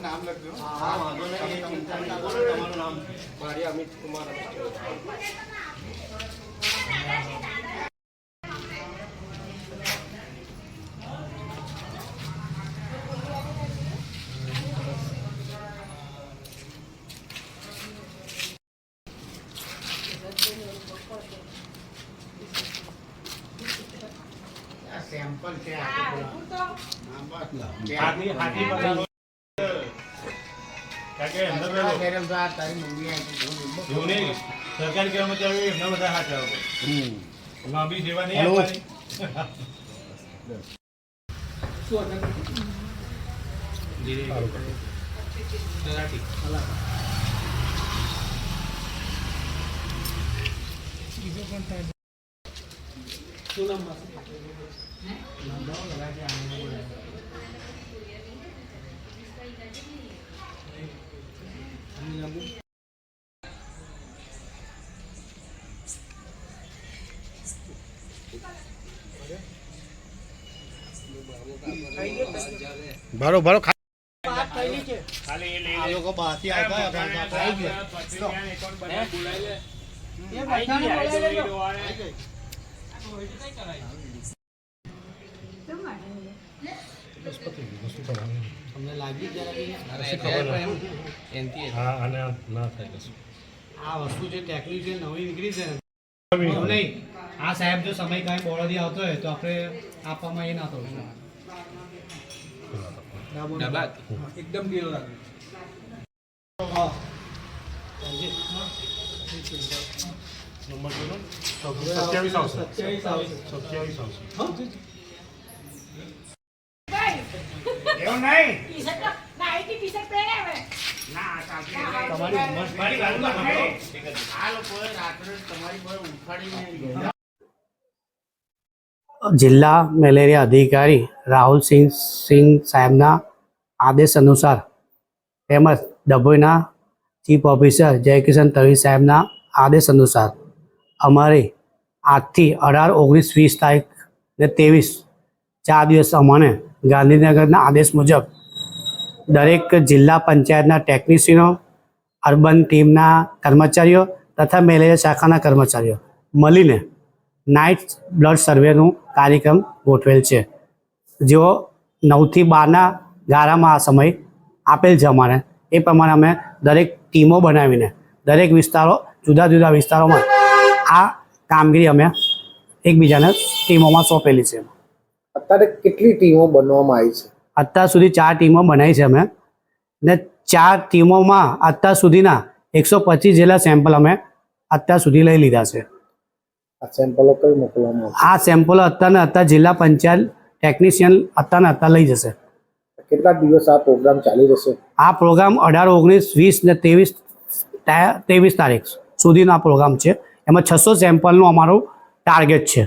નામ લખજો. હા વાંધો નહીં, એ ચિંતા નહીં કરો. તમારું નામ? મારી અમિત કુમાર. સેમ્પલ છે હાથી પકડો કાકે અંદર બેસો. તારી મમ્મી એવું નહીં, સરકારી કર્મચારીઓ એમના બધા હાથ આવે. લાંબી સેવા નહીં આપવાની. શું નામ? ભરો ભરો ખાલી એ લઈ લે. લોકો બહારથી આવ્યા હતા, આવી ગયા. એકાઉન્ટ બનાવી બોલાવી લે. તમને લાગી આ વસ્તુ જે ટેકનિશિયન નવી નીકળી છે એવું નહીં. આ સાહેબ જો સમય કાંઈ બોર્ડથી આવતો હોય તો આપણે આપવામાં એ ના થવું. એકદમ ઢીલો રાખજો. નંબર બોલો. 27 આવશે. 27 આવશે. એવું નહીં. તમારી ઉંમર મારી વાતમાં સાંભળો. આ લોકોએ રાત્રે તમારી પર ઉઠાડીને જિલ્લા મેલેરિયા અધિકારી રાહુલ સિંહ સાહેબના આદેશ અનુસાર તેમજ ડભોઈના ચીફ ઓફિસર જયકિશન તડવી સાહેબના આદેશ અનુસાર અમારે આજથી 18, 19, 20 તારીખ ને 23 4 દિવસ અમને ગાંધીનગરના આદેશ મુજબ દરેક જિલ્લા પંચાયતના ટેકનિશિયનો, અર્બન ટીમના કર્મચારીઓ તથા મેલેરિયા શાખાના કર્મચારીઓ મળીને નાઇટ બ્લડ સર્વેનો કાર્યક્રમ ગોઠવેલ છે. જેઓ 9 થી 12ના ગાળામાં આ સમય આપેલ છે અમારે. એ પ્રમાણે અમે દરેક ટીમો બનાવીને દરેક વિસ્તારો, જુદા જુદા વિસ્તારોમાં આ કામગીરી અમે એકબીજાને ટીમોમાં સોંપેલી છે. અત્યારે કેટલી ટીમો બનવામાં આવી છે? અત્યાર સુધી 4 ટીમો બનાવી છે અમે, ને 4 ટીમોમાં અત્યાર સુધીના 125 જેટલા સેમ્પલ અમે અત્યાર સુધી લઈ લીધા છે. આ સેમ્પલો કઈ મોકલવામાં આવશે? આ સેમ્પલો અત્યાર જિલ્લા પંચાયત ટેકનિશિયન અત્યાર લઈ જશે. કેટલા દિવસ આ પ્રોગ્રામ ચાલી રહેશે? આ પ્રોગ્રામ 18, 19, 20 ને 23 તારીખ સુધીનો આ પ્રોગ્રામ છે. એમાં 600 સેમ્પલનું અમારું ટાર્ગેટ છે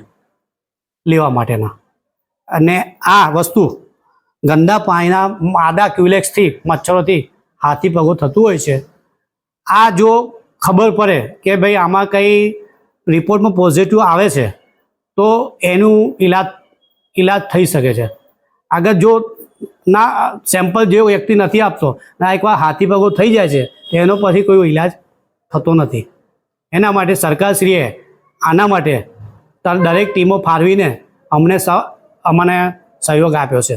લેવા માટેના. અને આ વસ્તુ ગંદા પાણીના માદા ક્યુલેક્સથી, મચ્છરોથી હાથી પગો થતું હોય છે. આ જો ખબર પડે કે ભાઈ આમાં કંઈ રિપોર્ટમાં પોઝિટિવ આવે છે તો એનું ઈલાજ થઈ શકે છે. આગળ જો ના સેમ્પલ જે વ્યક્તિ નથી આપતો ના એકવાર હાથી પગો થઈ જાય છે તો એનો પછી કોઈ ઈલાજ થતો નથી. એના માટે સરકારશ્રીએ આના માટે દરેક ટીમો ફાળવીને અમને સહયોગ આપ્યો છે.